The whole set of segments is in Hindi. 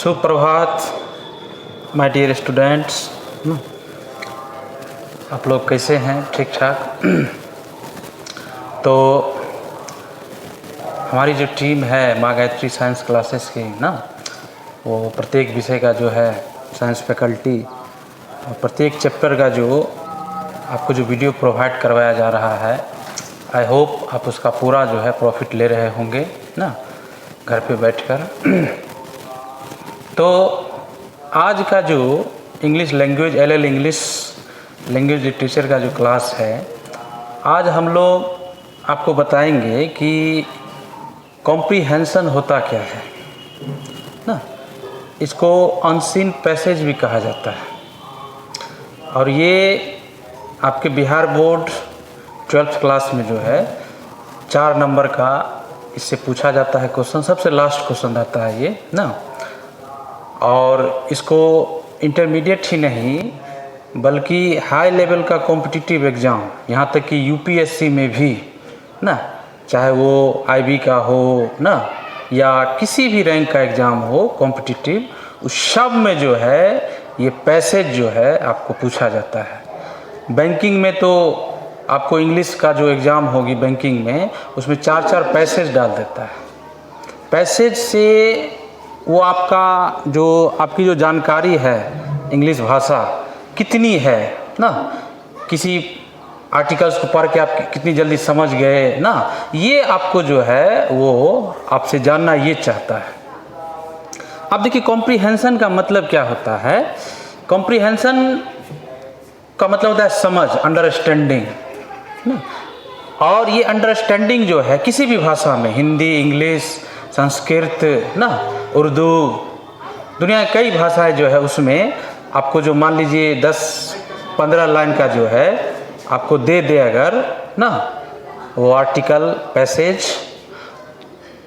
सुप्रभात माय डियर स्टूडेंट्स। आप लोग कैसे हैं? ठीक ठाक। तो हमारी जो टीम है माँ गायत्री साइंस क्लासेस की ना, वो प्रत्येक विषय का जो है साइंस फैकल्टी और प्रत्येक चैप्टर का जो आपको जो वीडियो प्रोवाइड करवाया जा रहा है, आई होप आप उसका पूरा जो है प्रॉफिट ले रहे होंगे ना घर पे बैठकर। तो आज का जो English language LL English language literature का जो क्लास है, आज हम लोग आपको बताएंगे कि कॉम्प्रीहेंशन होता क्या है ना। इसको अनसीन पैसेज भी कहा जाता है और ये आपके बिहार बोर्ड 12th क्लास में जो है 4 नंबर का इससे पूछा जाता है क्वेश्चन। सबसे लास्ट क्वेश्चन रहता है ये ना। और इसको इंटरमीडिएट ही नहीं बल्कि हाई लेवल का कॉम्पिटिटिव एग्ज़ाम, यहाँ तक कि UPSC में भी ना, चाहे वो IB का हो ना या किसी भी रैंक का एग्ज़ाम हो कॉम्पिटिटिव, उस सब में जो है ये पैसेज जो है आपको पूछा जाता है। बैंकिंग में तो आपको इंग्लिश का जो एग्ज़ाम होगी बैंकिंग में, उसमें 4 पैसेज डाल देता है। पैसेज से वो आपकी जो जानकारी है इंग्लिश भाषा कितनी है ना, किसी आर्टिकल्स को पढ़ के आप कितनी जल्दी समझ गए ना, ये आपको जो है वो आपसे जानना ये चाहता है। अब देखिए कॉम्प्रीहेंशन का मतलब क्या होता है। कॉम्प्रीहेंशन का मतलब होता है समझ, अंडरस्टैंडिंग ना। और ये अंडरस्टैंडिंग जो है किसी भी भाषा में, हिंदी, इंग्लिश, संस्कृत ना, उर्दू, दुनिया की कई भाषाएं जो है उसमें आपको जो मान लीजिए 10-15 लाइन का जो है आपको दे दे अगर ना वो आर्टिकल पैसेज,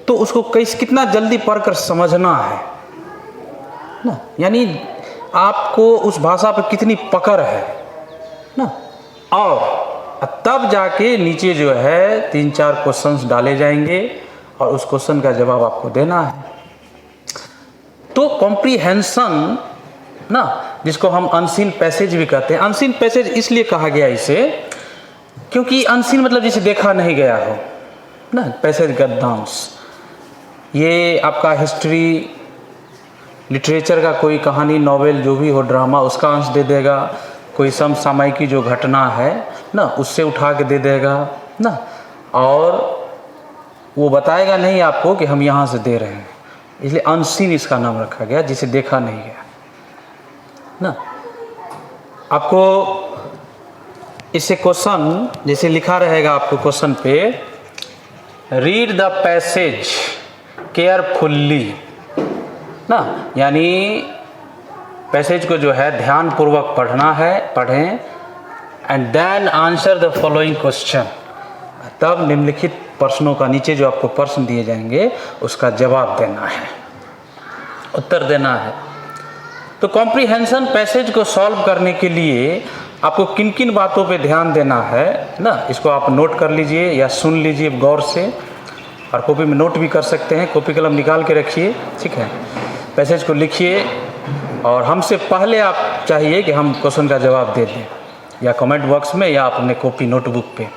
तो उसको कितना जल्दी पढ़कर समझना है ना, यानी आपको उस भाषा पर कितनी पकड़ है ना। और तब जाके नीचे जो है 3-4 क्वेश्चंस डाले जाएंगे और उस क्वेश्चन का जवाब आपको देना है। तो कॉम्प्रीहेंशन ना, जिसको हम अनसीन पैसेज भी कहते हैं। अनसीन पैसेज इसलिए कहा गया इसे क्योंकि अनसीन मतलब जिसे देखा नहीं गया हो ना। पैसेज गद्यांश ये आपका हिस्ट्री लिटरेचर का कोई कहानी, नॉवेल जो भी हो, ड्रामा, उसका अंश दे देगा। कोई समसामयिकी जो घटना है ना उससे उठा के दे देगा ना, और वो बताएगा नहीं आपको कि हम यहाँ से दे रहे हैं, इसलिए अनसीन इसका नाम रखा गया, जिसे देखा नहीं गया ना। आपको इससे क्वेश्चन जैसे लिखा रहेगा आपको क्वेश्चन पे, रीड द पैसेज केयरफुल्ली ना, यानी पैसेज को जो है ध्यान पूर्वक पढ़ना है, पढ़ें। And then answer the following question, तब निम्नलिखित प्रश्नों का, नीचे जो आपको प्रश्न दिए जाएंगे उसका जवाब देना है, उत्तर देना है। तो कॉम्प्रीहेंशन पैसेज को सॉल्व करने के लिए आपको किन किन बातों पे ध्यान देना है ना, इसको आप नोट कर लीजिए या सुन लीजिए गौर से, और कॉपी में नोट भी कर सकते हैं। कॉपी कलम निकाल के रखिए, ठीक है। पैसेज को लिखिए और हमसे पहले आप चाहिए कि हम क्वेश्चन का जवाब दे दें, या कमेंट बॉक्स में या अपने कॉपी नोटबुक पे।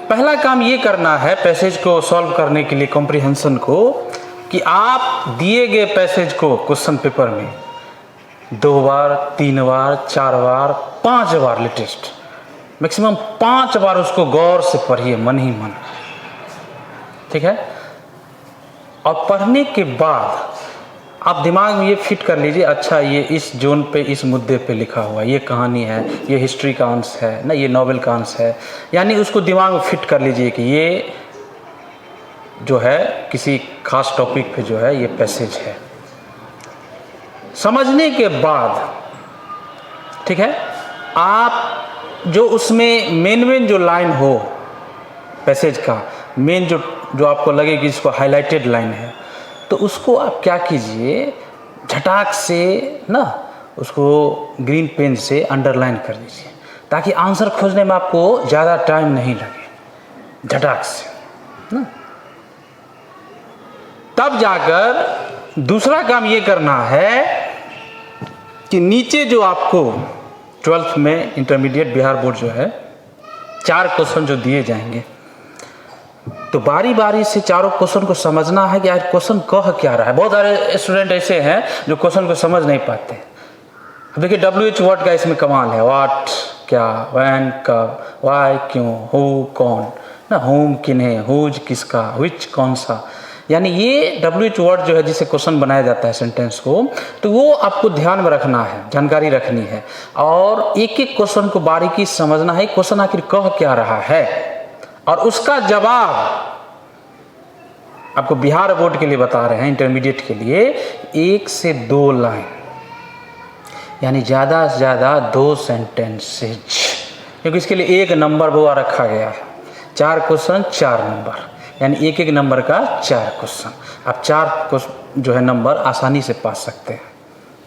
पहला काम ये करना है पैसेज को सॉल्व करने के लिए, कॉम्प्रीहेंशन को, कि आप दिए गए पैसेज को क्वेश्चन पेपर में 2 बार, 3 बार, 4 बार, 5 बार, लेटेस्ट मैक्सिमम 5 बार उसको गौर से पढ़िए, मन ही मन, ठीक है। और पढ़ने के बाद आप दिमाग में ये फिट कर लीजिए, अच्छा ये इस जोन पे, इस मुद्दे पे लिखा हुआ, ये कहानी है, ये हिस्ट्री का अंश है ना, ये नॉवेल का अंश है, यानी उसको दिमाग में फिट कर लीजिए कि ये जो है किसी खास टॉपिक पे जो है ये पैसेज है। समझने के बाद, ठीक है, आप जो उसमें मेन जो लाइन हो पैसेज का, मेन जो आपको लगे कि इसको हाईलाइटेड लाइन है, तो उसको आप क्या कीजिए, झटाक से ना उसको ग्रीन पेन से अंडरलाइन कर दीजिए, ताकि आंसर खोजने में आपको ज़्यादा टाइम नहीं लगे, झटाक से ना। तब जाकर दूसरा काम ये करना है कि नीचे जो आपको 12th में इंटरमीडिएट बिहार बोर्ड जो है 4 क्वेश्चन जो दिए जाएंगे, तो बारी बारी से चारों क्वेश्चन को समझना है कि यार क्वेश्चन कह क्या रहा है। बहुत सारे स्टूडेंट ऐसे हैं जो क्वेश्चन को समझ नहीं पाते। देखिए WH वर्ड का इसमें कमाल है। व्हाट क्या, व्हेन कब, व्हाई क्यों, हु कौन, ना होम किन्हें, हुज किसका, विच कौन सा, यानी ये WH वर्ड जो है जिसे क्वेश्चन बनाया जाता है सेंटेंस को, तो वो आपको ध्यान में रखना है, जानकारी रखनी है और एक एक क्वेश्चन को बारीकी समझना है। क्वेश्चन आखिर कह क्या रहा है और उसका जवाब आपको बिहार बोर्ड के लिए बता रहे हैं, इंटरमीडिएट के लिए 1 से 2 लाइन, यानी ज़्यादा से ज़्यादा 2 सेंटेंसेज, क्योंकि इसके लिए 1 नंबर वो रखा गया है। 4 क्वेश्चन 4 नंबर, यानी एक नंबर का 4 क्वेश्चन। आप 4 जो है नंबर आसानी से पा सकते हैं।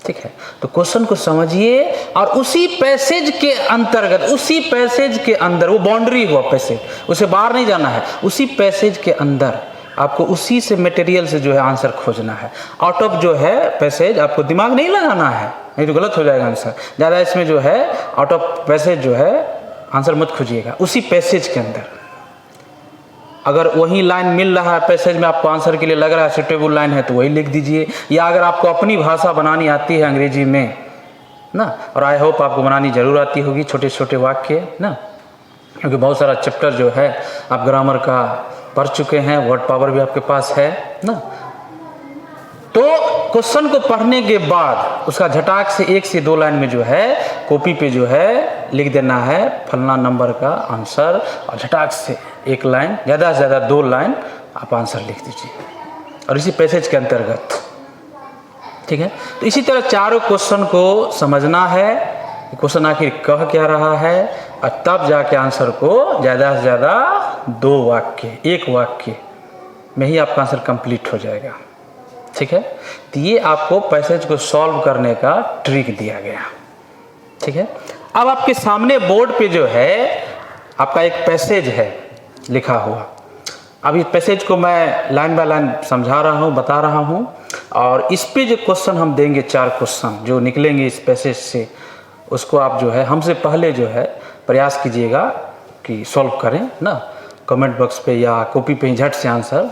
ठीक है, तो क्वेश्चन को समझिए और उसी पैसेज के अंतर्गत, उसी पैसेज के अंदर, वो बाउंड्री हुआ पैसेज, उसे बाहर नहीं जाना है, उसी पैसेज के अंदर आपको उसी से मटेरियल से जो है आंसर खोजना है। आउट ऑफ जो है पैसेज आपको दिमाग नहीं लगाना है, नहीं तो गलत हो जाएगा आंसर। ज़्यादा इसमें जो है आउट ऑफ पैसेज जो है आंसर मत खोजिएगा, उसी पैसेज के अंदर। अगर वही लाइन मिल रहा है पैसेज में, आपको आंसर के लिए लग रहा है सुटेबल लाइन है, तो वही लिख दीजिए। या अगर आपको अपनी भाषा बनानी आती है अंग्रेजी में ना, और आई होप आपको बनानी जरूर आती होगी छोटे छोटे वाक्य ना, क्योंकि बहुत सारा चैप्टर जो है आप ग्रामर का पढ़ चुके हैं, वर्ड पावर भी आपके पास है ना। तो क्वेश्चन को पढ़ने के बाद उसका झटाक से 1 से 2 लाइन में जो है कॉपी पे जो है लिख देना है फलना नंबर का आंसर, और झटाक से 1 लाइन, ज़्यादा से ज़्यादा 2 लाइन आप आंसर लिख दीजिए, और इसी पैसेज के अंतर्गत। ठीक है, तो इसी तरह चारों क्वेश्चन को समझना है, क्वेश्चन आखिर कह क्या रहा है, और तब जाके आंसर को ज़्यादा से ज़्यादा 2 वाक्य, 1 वाक्य में ही आपका आंसर कंप्लीट हो जाएगा। ठीक है, तो ये आपको पैसेज को सॉल्व करने का ट्रिक दिया गया। ठीक है, अब आपके सामने बोर्ड पे जो है आपका एक पैसेज है लिखा हुआ। अब इस पैसेज को मैं लाइन बाय लाइन समझा रहा हूँ, बता रहा हूँ, और इस पे जो क्वेश्चन हम देंगे, 4 क्वेश्चन जो निकलेंगे इस पैसेज से, उसको आप जो है हमसे पहले जो है प्रयास कीजिएगा कि सॉल्व करें ना। कमेंट बॉक्स पे या कॉपी पे झट से आंसर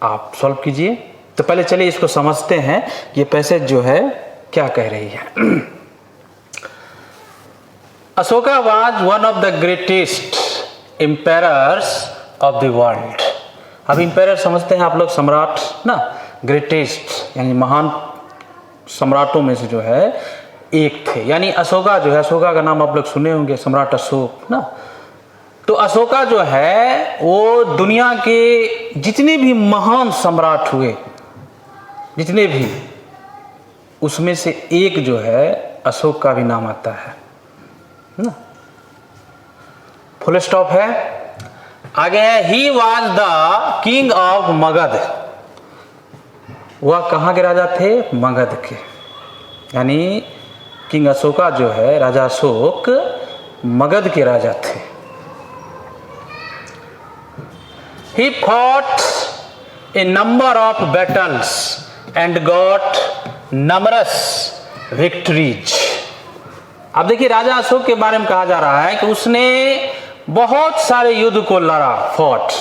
आप सॉल्व कीजिए। तो पहले चलिए इसको समझते हैं कि ये पैसेज जो है क्या कह रही है। Ashoka was one of the greatest empires of the world. अब एम्पायर समझते हैं आप लोग, सम्राट ना, ग्रेटेस्ट यानी महान सम्राटों में से जो है एक थे, यानी अशोका जो है, अशोका का नाम आप लोग सुने होंगे, सम्राट अशोक ना। तो अशोका जो है वो दुनिया के जितने भी महान सम्राट हुए, जितने भी, उसमें से एक जो है अशोक का भी नाम आता है ना। फुल स्टॉप है, आगे है he was the king of Magadh. वह कहाँ के राजा थे? मगध के, यानी किंग अशोका जो है, राजा अशोक मगध के राजा थे। He fought a number of battles and got numerous victories। अब देखिए राजा अशोक के बारे में कहा जा रहा है कि उसने बहुत सारे युद्ध को लड़ा, fought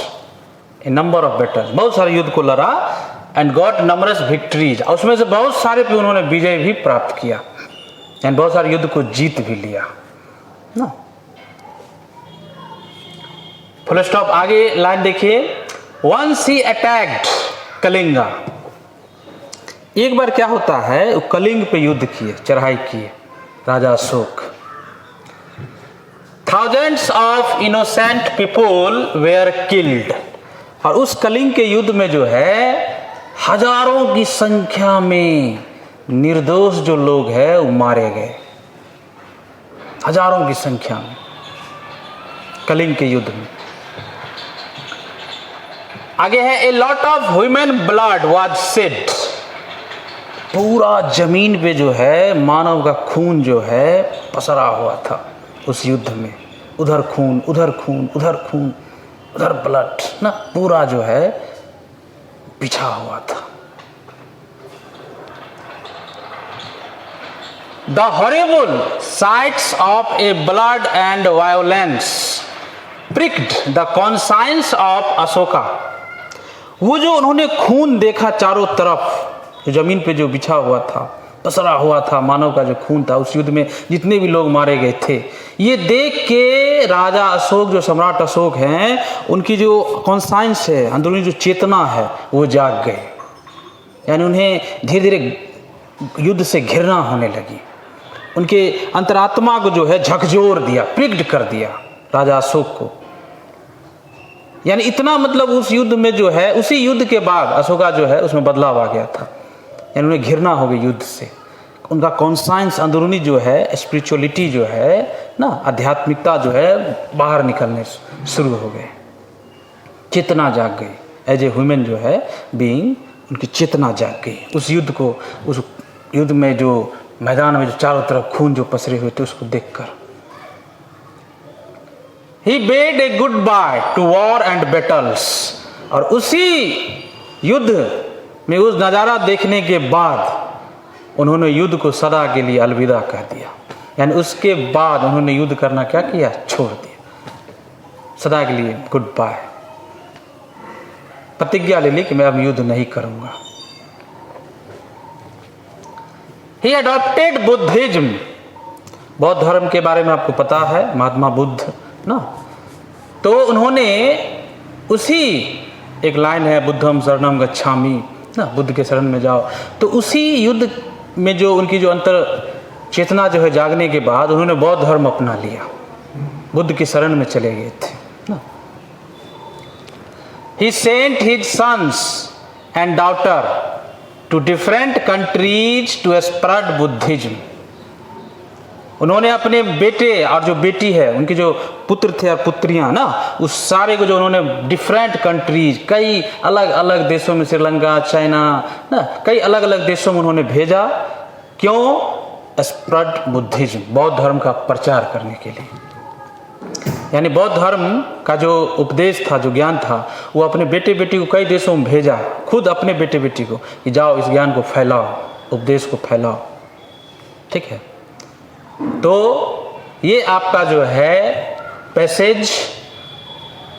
a number of battles, बहुत सारे युद्ध को लड़ा, and got numerous victories, और उसमें से बहुत सारे पे उन्होंने विजय भी प्राप्त किया, यानी बहुत सारे युद्ध को जीत भी लिया ना। फुल स्टॉप, आगे लाइन देखिए, वंस ही अटैक्ड कलिंगा। एक बार क्या होता है, वो कलिंग पे युद्ध किए, चढ़ाई किए राजा Ashok. Thousands of innocent people were killed, और उस कलिंग के युद्ध में जो है हजारों की संख्या में निर्दोष जो लोग हैं वो मारे गए, हजारों की संख्या में कलिंग के युद्ध में। आगे है, a lot of human blood was shed. पूरा जमीन पे जो है मानव का खून जो है पसरा हुआ था उस युद्ध में, उधर खून, उधर खून, उधर खून, उधर ब्लड ना, पूरा जो है बिछा हुआ था। The horrible sights of a blood and violence pricked the conscience of Ashoka. वो जो उन्होंने खून देखा चारों तरफ, जो जमीन पे जो बिछा हुआ था, पसरा हुआ था, मानव का जो खून था उस युद्ध में जितने भी लोग मारे गए थे, ये देख के राजा अशोक, जो सम्राट अशोक हैं, उनकी जो कॉन्साइंस है, अंदरूनी जो चेतना है, वो जाग गए। यानी उन्हें धीरे धीरे युद्ध से घृणा होने लगी। उनके अंतरात्मा को जो है झकझोर दिया, प्रिक्ड कर दिया राजा अशोक को। यानी इतना मतलब उस युद्ध में जो है, उसी युद्ध के बाद अशोका जो है उसमें बदलाव आ गया था। यानी उन्हें घृणा हो गई युद्ध से। उनका कॉन्साइंस अंदरूनी जो है, स्पिरिचुअलिटी जो है ना, आध्यात्मिकता जो है बाहर निकलने शुरू हो गए। चेतना जाग गई। एज ए ह्यूमन जो है बीइंग, उनकी चेतना जाग गई। उस युद्ध को, उस युद्ध में जो मैदान में जो चारों तरफ खून जो पसरे हुए थे उसको देखकर। He bade a goodbye to war and battles। और उसी युद्ध में उस नज़ारा देखने के बाद उन्होंने युद्ध को सदा के लिए अलविदा कह दिया। यानी उसके बाद उन्होंने युद्ध करना क्या किया? छोड़ दिया, सदा के लिए गुड बाय, प्रतिज्ञा ले ली कि मैं अब युद्ध नहीं करूंगा। He adopted Buddhism। बौद्ध धर्म के बारे में आपको पता है, महात्मा बुद्ध ना, तो उन्होंने उसी, एक लाइन है बुद्धम शरणम गच्छामि ना, बुद्ध के शरण में जाओ। तो उसी युद्ध में जो उनकी जो अंतर चेतना जो है जागने के बाद उन्होंने बौद्ध धर्म अपना लिया, बुद्ध की शरण में चले गए थे ना। He sent his sons and daughter to different countries to spread Buddhism। उन्होंने अपने बेटे और जो बेटी है, उनके जो पुत्र थे और पुत्रियां ना, उस सारे को जो उन्होंने डिफरेंट कंट्रीज, कई अलग अलग देशों में, श्रीलंका, चाइना ना, कई अलग अलग देशों में उन्होंने भेजा। क्यों? स्प्रेड बुद्धिज्म, बौद्ध धर्म का प्रचार करने के लिए। यानी बौद्ध धर्म का जो उपदेश था, जो ज्ञान था, वो अपने बेटे बेटी को कई देशों में भेजा, खुद अपने बेटे बेटी को कि जाओ इस ज्ञान को फैलाओ, उपदेश को फैलाओ। ठीक है, तो ये आपका जो है पैसेज,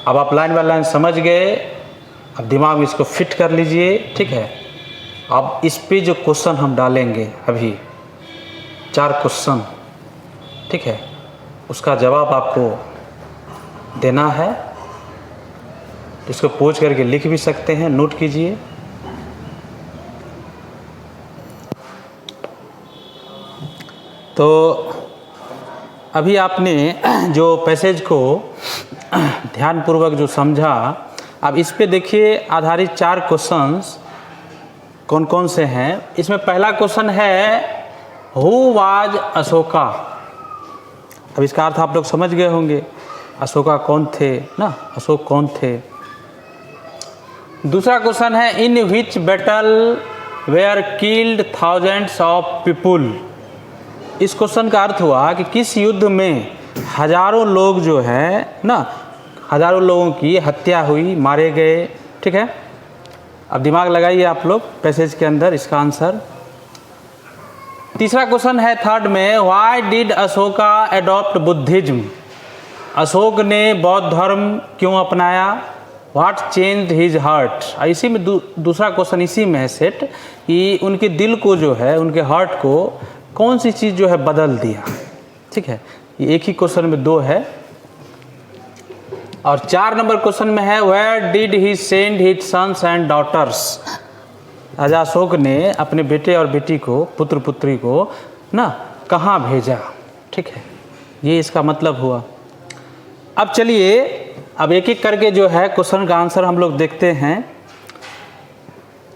अब आप लाइन बाय लाइन समझ गए। अब दिमाग में इसको फिट कर लीजिए। ठीक है, अब इस पे जो क्वेश्चन हम डालेंगे अभी, 4 क्वेश्चन, ठीक है, उसका जवाब आपको देना है। इसको पूछ करके लिख भी सकते हैं, नोट कीजिए। तो अभी आपने जो पैसेज को ध्यानपूर्वक जो समझा, अब इस पे देखिए आधारित 4 क्वेश्चंस कौन कौन से हैं। इसमें पहला क्वेश्चन है हु वाज अशोका। अब इसका अर्थ आप लोग समझ गए होंगे, अशोका कौन थे ना, अशोक कौन थे। दूसरा क्वेश्चन है in which battle were killed thousands of people. इस क्वेश्चन का अर्थ हुआ कि किस युद्ध में हजारों लोग जो है ना, हजारों लोगों की हत्या हुई, मारे गए। ठीक है, अब दिमाग लगाइए आप लोग पैसेज के अंदर इसका आंसर। तीसरा क्वेश्चन है थर्ड में, why did Ashoka adopt Buddhism. Ashok ने बौद्ध धर्म क्यों अपनाया। What changed his heart. इसी में दूसरा क्वेश्चन इसी में है सेट, कि उनके दिल को जो है, उनके हार्ट को कौन सी चीज़ जो है बदल दिया। ठीक है, ये एक ही क्वेश्चन में 2 है। और 4 नंबर क्वेश्चन में है where did he send his sons and daughters. राजा अशोक ने अपने बेटे और बेटी को, पुत्र पुत्री को ना कहाँ भेजा। ठीक है, ये इसका मतलब हुआ। अब चलिए, अब एक एक करके जो है क्वेश्चन का आंसर हम लोग देखते हैं।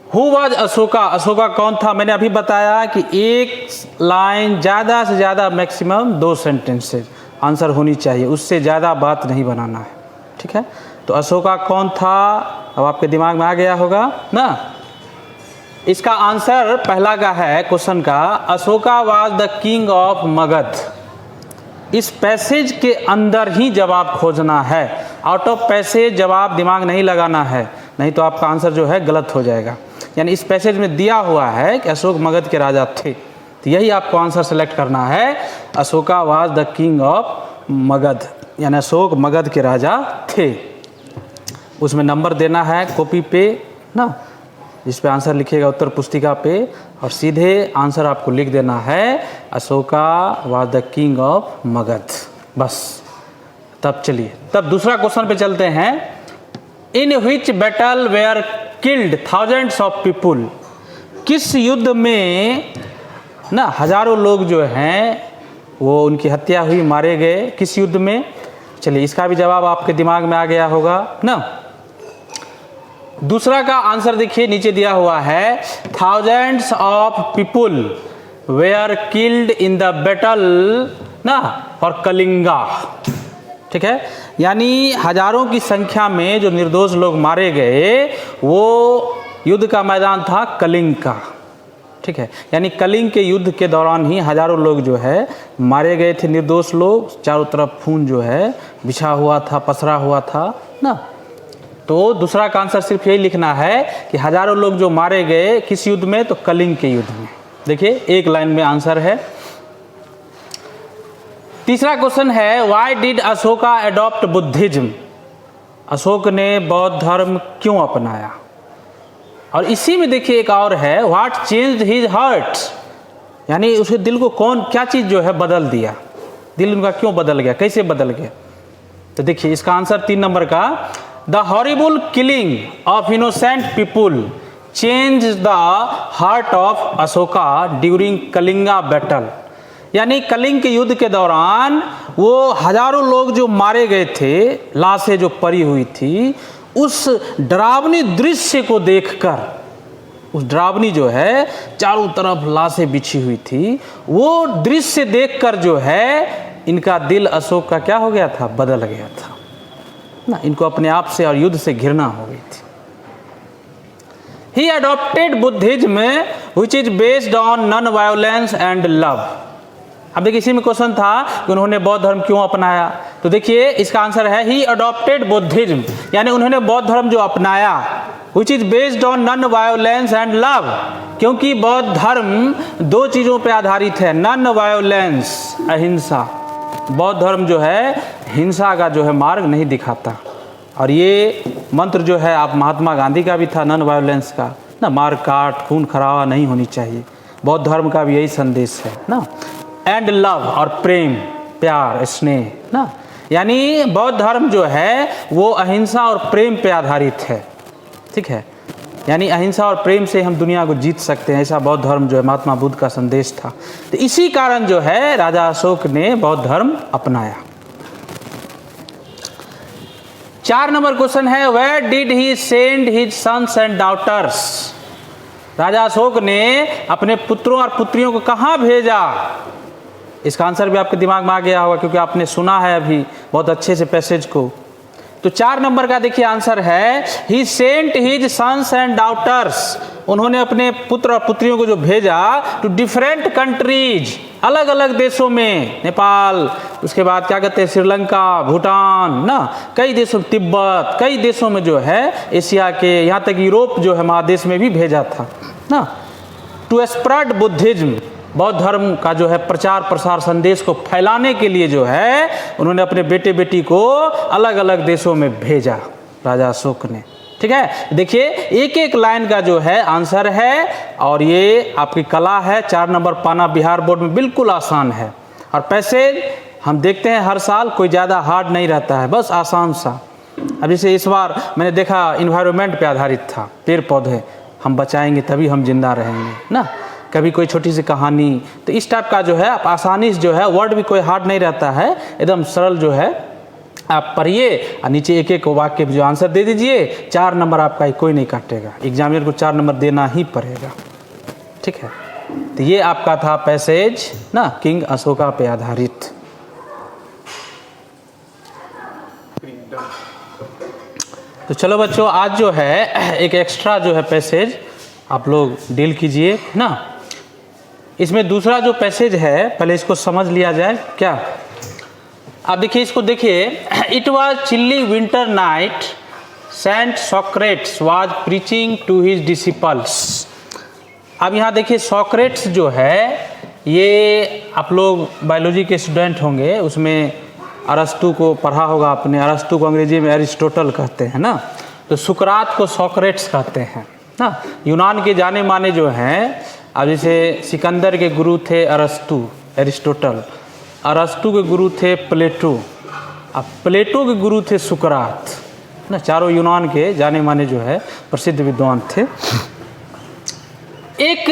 Who was Ashoka. अशोका कौन था? मैंने अभी बताया कि एक लाइन, ज़्यादा से ज़्यादा मैक्सिमम 2 सेंटेंसेज आंसर होनी चाहिए, उससे ज़्यादा बात नहीं बनाना है। ठीक है, तो अशोका कौन था, अब आपके दिमाग में आ गया होगा ना। इसका आंसर पहला का है क्वेश्चन का, Ashoka was the king of Magadh. इस पैसेज के अंदर ही जवाब खोजना है, आउट ऑफ पैसेज जवाब दिमाग नहीं लगाना है, नहीं तो आपका आंसर जो है गलत हो जाएगा। यानी इस पैसेज में दिया हुआ है कि अशोक मगध के राजा थे, तो यही आपको आंसर सेलेक्ट करना है। Ashoka was the king of Magadh, यानी अशोक मगध के राजा थे। उसमें नंबर देना है कॉपी पे ना, जिस पे आंसर लिखिएगा उत्तर पुस्तिका पे, और सीधे आंसर आपको लिख देना है Ashoka was the king of Magadh, बस। तब चलिए, तब दूसरा क्वेश्चन पे चलते हैं। In which battle were killed thousands of people, किस युद्ध में ना हजारों लोग जो हैं वो उनकी हत्या हुई, मारे गए, किस युद्ध में? चलिए इसका भी जवाब आपके दिमाग में आ गया होगा ना। दूसरा का आंसर देखिए नीचे दिया हुआ है, thousands of people were killed in the battle ना फॉर कलिंगा, ठीक है। यानी हजारों की संख्या में जो निर्दोष लोग मारे गए वो युद्ध का मैदान था कलिंग का, ठीक है। यानी कलिंग के युद्ध के दौरान ही हजारों लोग जो है मारे गए थे, निर्दोष लोग, चारों तरफ खून जो है बिछा हुआ था, पसरा हुआ था ना। तो दूसरा का आंसर सिर्फ यही लिखना है कि हजारों लोग जो मारे गए किस युद्ध में, तो कलिंग के युद्ध में। देखिए एक लाइन में आंसर है। तीसरा क्वेश्चन है, why did Ashoka adopt Buddhism, Ashok ने बौद्ध धर्म क्यों अपनाया? और इसी में देखिए एक और है, व्हाट चेंज्ड हिज हार्ट, यानी उसके दिल को क्या चीज़ जो है बदल दिया, दिल उनका क्यों बदल गया, कैसे बदल गया? तो देखिए इसका आंसर 3 नंबर का, the horrible killing of innocent people change the heart of Ashoka during Kalinga battle. यानी कलिंग के युद्ध के दौरान वो हजारों लोग जो मारे गए थे, लाशें जो पड़ी हुई थी, उस डरावनी दृश्य को देखकर, उस डरावनी जो है चारों तरफ लाशें बिछी हुई थी, वो दृश्य देखकर जो है इनका दिल अशोक का क्या हो गया था, बदल गया था ना। इनको अपने आप से और युद्ध से घृणा हो गई थी। He adopted Buddhism which is based on non violence and love. अब देखिए इसी में क्वेश्चन था कि उन्होंने बौद्ध धर्म क्यों अपनाया, तो देखिए इसका आंसर है ही अडॉप्टेड बुद्धिज्म, यानी उन्होंने बौद्ध धर्म जो अपनाया, which is based on non violence and love, क्योंकि बौद्ध धर्म 2 चीज़ों पर आधारित है, नॉन वायोलेंस, अहिंसा। बौद्ध धर्म जो है हिंसा का जो है मार्ग नहीं दिखाता, और ये मंत्र जो है आप महात्मा गांधी का भी था, नॉन वायोलेंस का ना, मार काट खून खराबा नहीं होनी चाहिए, बौद्ध धर्म का भी यही संदेश है ना। एंड लव, और प्रेम, प्यार, स्नेह ना, यानी बौद्ध धर्म जो है वो अहिंसा और प्रेम पे आधारित है, ठीक है। यानी अहिंसा और प्रेम से हम दुनिया को जीत सकते हैं, ऐसा बौद्ध धर्म जो है महात्मा बुद्ध का संदेश था। तो इसी कारण जो है राजा अशोक ने बौद्ध धर्म अपनाया। 4 नंबर क्वेश्चन है, where did he send his sons and daughters. राजा अशोक ने अपने पुत्रों और पुत्रियों को कहाँ भेजा? इसका आंसर भी आपके दिमाग में आ गया होगा, क्योंकि आपने सुना है अभी बहुत अच्छे से पैसेज को। तो 4 नंबर का देखिए आंसर है, he sent his sons and daughters, उन्होंने अपने पुत्र और पुत्रियों को जो भेजा टू डिफरेंट कंट्रीज, अलग अलग देशों में, नेपाल, उसके बाद क्या कहते हैं श्रीलंका, भूटान ना, कई देशों, तिब्बत, कई देशों में जो है एशिया के, यहाँ तक यूरोप जो है महादेश में भी भेजा था ना, टू स्प्रेड बुद्धिज्म, बौद्ध धर्म का जो है प्रचार प्रसार संदेश को फैलाने के लिए जो है उन्होंने अपने बेटे बेटी को अलग अलग देशों में भेजा राजा अशोक ने, ठीक है। देखिए एक एक लाइन का जो है आंसर है, और ये आपकी कला है। 4 नंबर पाना बिहार बोर्ड में बिल्कुल आसान है, और पैसेज हम देखते हैं हर साल, कोई ज़्यादा हार्ड नहीं रहता है, बस आसान सा। अब जैसे इस बार मैंने देखा इन्वायरमेंट पे आधारित था, पेड़ पौधे हम बचाएंगे तभी हम जिंदा रहेंगे ना, कभी कोई छोटी सी कहानी, तो इस टाइप का जो है आप आसानी से जो है, वर्ड भी कोई हार्ड नहीं रहता है, एकदम सरल जो है आप पढ़िए, और नीचे एक एक वाक्य जो आंसर दे दीजिए। 4 नंबर आपका कोई नहीं काटेगा, एग्जामिनर को 4 नंबर देना ही पड़ेगा, ठीक है। तो ये आपका था पैसेज ना, किंग अशोका पे आधारित। तो चलो बच्चों, आज जो है एक एक्स्ट्रा जो है पैसेज आप लोग डील कीजिए ना। इसमें दूसरा जो पैसेज है, पहले इसको समझ लिया जाए क्या। आप देखिए इसको, देखिए, it was chilly winter night, saint Socrates was preaching to his disciples. अब यहाँ देखिए सोक्रेट्स जो है ये आप लोग बायोलॉजी के स्टूडेंट होंगे, उसमें अरस्तु को पढ़ा होगा आपने। अरस्तु को अंग्रेजी में एरिस्टोटल कहते हैं ना, तो सुकरात को सोक्रेट्स कहते हैं ना। यूनान के जाने माने जो हैं, अब जैसे सिकंदर के गुरु थे अरस्तु, एरिस्टोटल। अरस्तु के गुरु थे प्लेटो, अब प्लेटो के गुरु थे सुकरात ना। चारों यूनान के जाने माने जो है प्रसिद्ध विद्वान थे। एक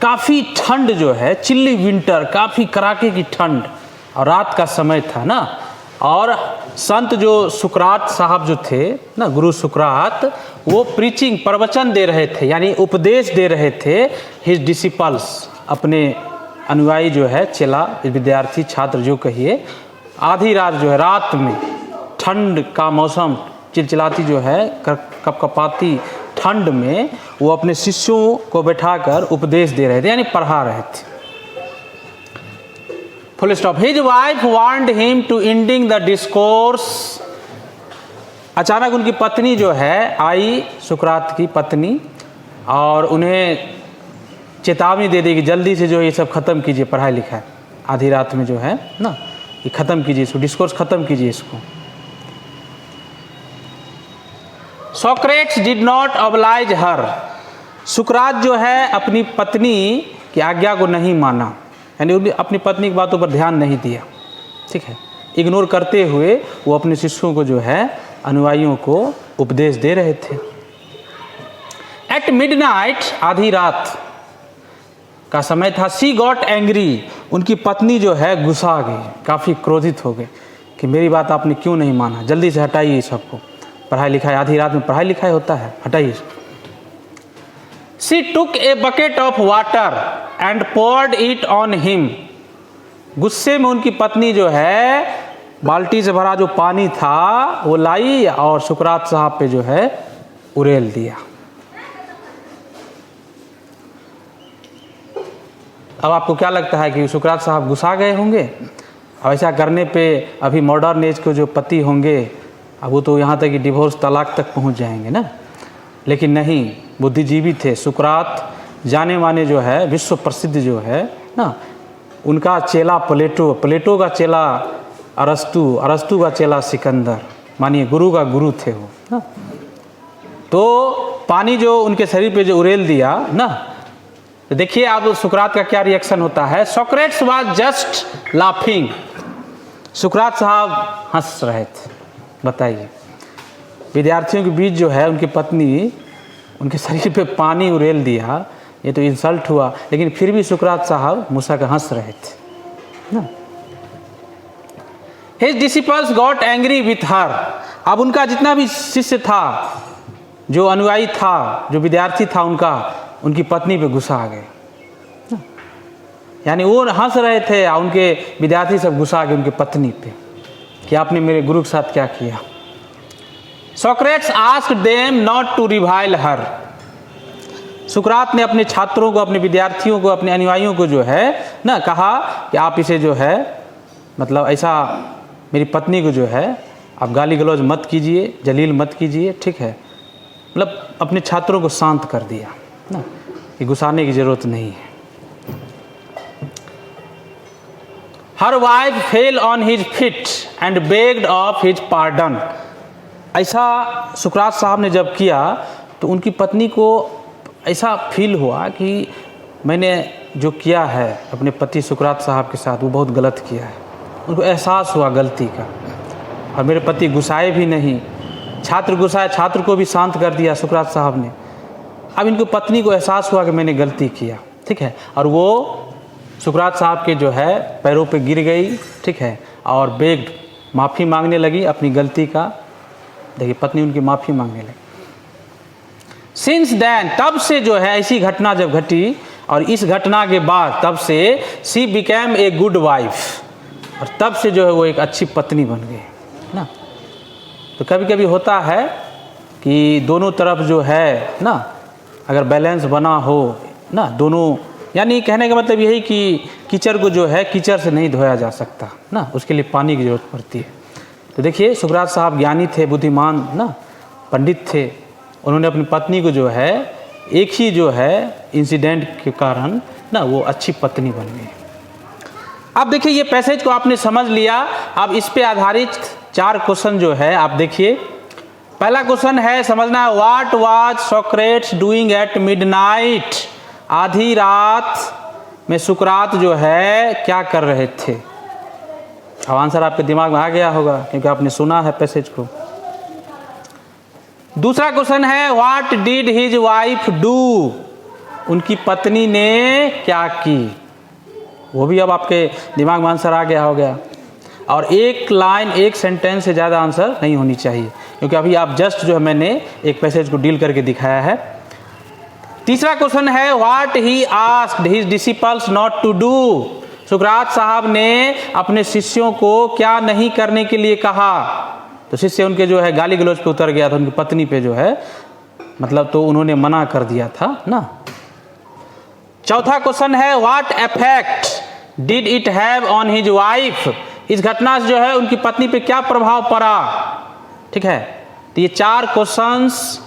काफ़ी ठंड जो है, चिल्ली विंटर, काफ़ी कड़ाके की ठंड और रात का समय था ना। और संत जो सुकरात साहब जो थे ना, गुरु सुकरात, वो प्रीचिंग, प्रवचन दे रहे थे, यानी उपदेश दे रहे थे हिज डिसिपल्स, अपने अनुयायी जो है, चेला, विद्यार्थी, छात्र जो कहिए। आधी रात जो है, रात में ठंड का मौसम, चिलचिलाती जो है, कपकपाती ठंड में वो अपने शिष्यों को बैठाकर उपदेश दे रहे थे, यानी पढ़ा रहे थे। Full stop. His wife warned him to ending the discourse. अचानक उनकी पत्नी जो है आई, सुकरात की पत्नी, और उन्हें चेतावनी दे दी कि जल्दी से जो ये सब ख़त्म कीजिए, पढ़ाई लिखाई आधी रात में जो है ना, ये ख़त्म कीजिए, इसको डिस्कोर्स ख़त्म कीजिए इसको। सोक्रेट्स डिड नॉट ऑब्लाइज हर। सुकरात जो है अपनी पत्नी की आज्ञा को नहीं माना, यानी अपनी पत्नी की बातों पर ध्यान नहीं दिया, ठीक है। इग्नोर करते हुए वो अपने शिष्यों को जो है, अनुयायियों को उपदेश दे रहे थे। एट मिडनाइट, आधी रात का समय था। सी गॉट एंग्री, उनकी पत्नी जो है गुस्सा गई, काफ़ी क्रोधित हो गई कि मेरी बात आपने क्यों नहीं माना, जल्दी से हटाइए सबको, पढ़ाई लिखाई, आधी रात में पढ़ाई लिखाई होता है, हटाइए। She took a bucket of water and poured it on him. गुस्से में उनकी पत्नी जो है बाल्टी से भरा जो पानी था वो लाई और सुकरात साहब पे जो है उड़ेल दिया। अब आपको क्या लगता है कि सुकरात साहब गुस्सा गए होंगे? अब ऐसा करने पे अभी मॉडर्न एज के जो पति होंगे, अब वो तो यहाँ तक कि डिवोर्स, तलाक तक पहुँच जाएंगे ना। लेकिन नहीं, बुद्धिजीवी थे सुकरात, जाने माने जो है, विश्व प्रसिद्ध जो है ना, उनका चेला प्लेटो, प्लेटो का चेला अरस्तु, अरस्तु का चेला सिकंदर, मानिए गुरु का गुरु थे वो ना। तो पानी जो उनके शरीर पे जो उड़ेल दिया ना, तो देखिए अब सुकरात का क्या रिएक्शन होता है। Socrates was just laughing. सुकरात साहब हंस रहे थे। बताइए, विद्यार्थियों के बीच जो है उनकी पत्नी उनके शरीर पे पानी उड़ेल दिया, ये तो इंसल्ट हुआ, लेकिन फिर भी सुकरात साहब मुस्कुरा कर हंस रहे थे ना। His disciples got angry with her. अब उनका जितना भी शिष्य था, जो अनुयायी था, जो विद्यार्थी था उनका, उनकी पत्नी पे गुस्सा आ गए। यानी वो हंस रहे थे और उनके विद्यार्थी सब गुस्सा आ गए उनकी पत्नी पे कि आपने मेरे गुरु के साथ क्या किया। Socrates asked them not to revile her. सुकरात ने अपने छात्रों को, अपने विद्यार्थियों को, अपने अनुयायियों को जो है ना कहा कि आप इसे जो है, मतलब ऐसा मेरी पत्नी को जो है आप गाली गलौज मत कीजिए, जलील मत कीजिए, ठीक है। मतलब अपने छात्रों को शांत कर दिया ना, कि गुस्साने की ज़रूरत नहीं है। हर wife fell on his fit and bagged of his pardon. ऐसा सुकरात साहब ने जब किया तो उनकी पत्नी को ऐसा फील हुआ कि मैंने जो किया है अपने पति सुकरात साहब के साथ वो बहुत गलत किया है। उनको एहसास हुआ गलती का, और मेरे पति गुस्साए भी नहीं। छात्र गुस्साए, छात्र को भी शांत कर दिया सुकरात साहब ने। अब इनको पत्नी को एहसास हुआ कि मैंने गलती किया, ठीक है, और वो सुकरात साहब के जो है पैरों पे गिर गई, ठीक है, और बेग्ड, माफ़ी मांगने लगी अपनी गलती का। देखिए पत्नी उनकी माफ़ी मांगने लगी। सिंस देन, तब से जो है ऐसी घटना जब घटी और इस घटना के बाद तब से she became a good wife, और तब से जो है वो एक अच्छी पत्नी बन गई ना। तो कभी कभी होता है कि दोनों तरफ जो है ना, अगर बैलेंस बना हो ना, दोनों, यानी कहने का मतलब यही कि कीचड़ को जो है कीचड़ से नहीं धोया जा सकता ना, उसके लिए पानी की ज़रूरत पड़ती है। तो देखिए सुकरात साहब ज्ञानी थे, बुद्धिमान ना, पंडित थे। उन्होंने अपनी पत्नी को जो है एक ही जो है इंसिडेंट के कारण ना, वो अच्छी पत्नी बन गई। अब देखिए ये पैसेज को आपने समझ लिया। अब इस पे आधारित 4 क्वेश्चन जो है आप देखिए। पहला क्वेश्चन है समझना है, what was Socrates doing at midnight? आधी रात में सुकरात जो है क्या कर रहे थे? अब आंसर आपके दिमाग में आ गया होगा क्योंकि आपने सुना है पैसेज को। दूसरा क्वेश्चन है, what did his wife do? उनकी पत्नी ने क्या की? वो भी अब आपके दिमाग में आंसर आ गया होगा। और एक लाइन, एक सेंटेंस से ज़्यादा आंसर नहीं होनी चाहिए क्योंकि अभी आप जस्ट जो है मैंने एक पैसेज को डील करके दिखाया है। तीसरा क्वेश्चन है, what he asked his disciples not to do? सुकरात साहब ने अपने शिष्यों को क्या नहीं करने के लिए कहा? तो शिष्य उनके जो है गाली गलौज पे उतर गया था, उनकी पत्नी पे जो है मतलब तो उन्होंने मना कर दिया था ना। चौथा क्वेश्चन है, what effect did it have on his wife? इस घटना से जो है उनकी पत्नी पे क्या प्रभाव पड़ा? ठीक है, तो ये 4 क्वेश्चंस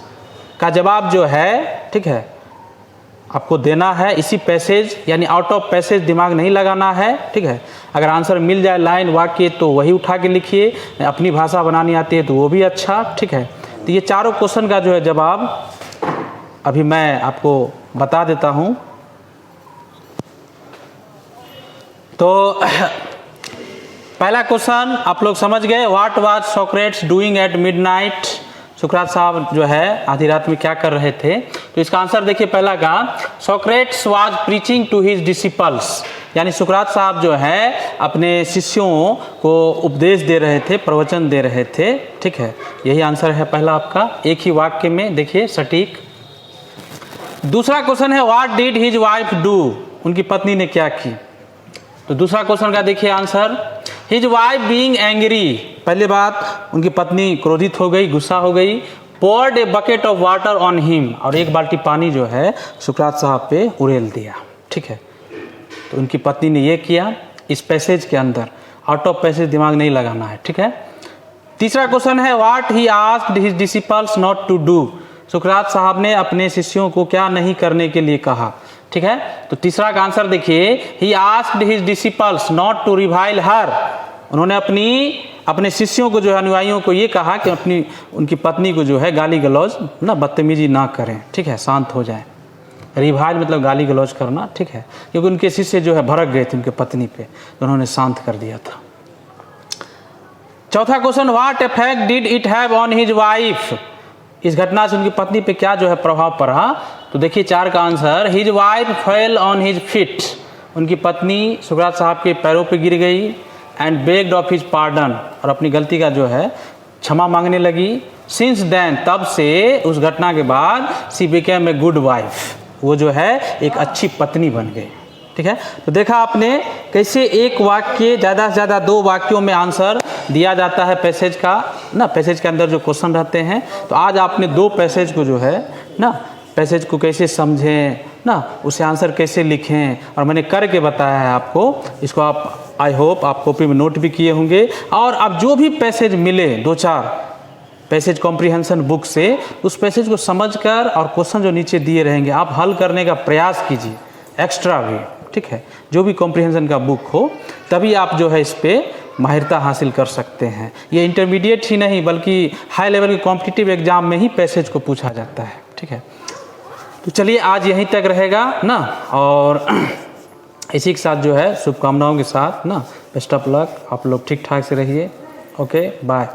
का जवाब जो है, ठीक है, आपको देना है इसी पैसेज, यानी आउट ऑफ पैसेज दिमाग नहीं लगाना है। ठीक है, अगर आंसर मिल जाए लाइन वाक्य तो वही उठा के लिखिए, अपनी भाषा बनानी आती है तो वो भी अच्छा। ठीक है, तो ये चारों क्वेश्चन का जो है जवाब अभी मैं आपको बता देता हूँ। तो पहला क्वेश्चन आप लोग समझ गए, what was Socrates doing at midnight? सुकरात साहब जो है आधी रात में क्या कर रहे थे? तो इसका आंसर देखिए, पहला का Socrates was preaching to his disciples, यानी सुकरात साहब जो है अपने शिष्यों को उपदेश दे रहे थे, प्रवचन दे रहे थे। ठीक है, यही आंसर है पहला आपका, एक ही वाक्य में देखिए सटीक। दूसरा क्वेश्चन है, what did his wife do? उनकी पत्नी ने क्या की? तो दूसरा क्वेश्चन का देखिए answer, his wife being angry, पहली बात उनकी पत्नी क्रोधित हो गई, गुस्सा हो गई। Poured a bucket of water on him, और एक बाल्टी पानी जो है सुकरात साहब पे उड़ेल दिया। ठीक है, तो उनकी पत्नी ने ये किया इस पैसेज के अंदर, आउट ऑफ पैसेज दिमाग नहीं लगाना है। ठीक है, तीसरा क्वेश्चन है, what he asked his disciples not to do? सुकरात साहब ने अपने शिष्यों को क्या नहीं करने के लिए कहा? ठीक है, तो तीसरा का आंसर देखिए, he asked his disciples not to revile her, उन्होंने अपने शिष्यों को जो है अनुयायियों को ये कहा कि उनकी पत्नी को जो है गाली गलौज ना, बदतमीजी ना करें। ठीक है, शांत हो जाएं। रिवाइल मतलब गाली गलौज करना। ठीक है, क्योंकि उनके शिष्य जो है भड़क गए थे उनके पत्नी पे, तो उन्होंने शांत कर दिया था। चौथा question, what effect did it have on his wife? इस घटना से उनकी पत्नी पे क्या जो है प्रभाव पड़ा? तो देखिए 4 का answer, his wife fell on his feet, उनकी पत्नी सुकरात साहब के पैरों पे गिर गई। And bagged of his pardon, और अपनी गलती का जो है क्षमा मांगने लगी। सिंस देन, तब से उस घटना के बाद she became a good wife, वो जो है एक अच्छी पत्नी बन गई। ठीक है, तो देखा आपने कैसे एक वाक्य ज़्यादा से ज़्यादा 2 वाक्यों में आंसर दिया जाता है पैसेज का ना, पैसेज के अंदर जो क्वेश्चन रहते हैं। तो आज आपने 2 पैसेज को जो है ना, पैसेज को कैसे समझें ना, उसे आंसर कैसे लिखें, और मैंने करके बताया है आपको। इसको आप आई होप आप कॉपी में नोट भी किए होंगे, और अब जो भी पैसेज मिले 2-4 पैसेज कॉम्प्रिहेंशन बुक से, उस पैसेज को समझकर और क्वेश्चन जो नीचे दिए रहेंगे आप हल करने का प्रयास कीजिए एक्स्ट्रा भी। ठीक है, जो भी कॉम्प्रिहेंशन का बुक हो, तभी आप जो है इस पे माहिरता हासिल कर सकते हैं। ये इंटरमीडिएट ही नहीं बल्कि हाई लेवल के कॉम्पिटिटिव एग्जाम में ही पैसेज को पूछा जाता है। ठीक है, तो चलिए आज यहीं तक रहेगा ना, और इसी के साथ जो है शुभकामनाओं के साथ ना, बेस्ट ऑफ लक, आप लोग ठीक ठाक से रहिए। Okay, bye.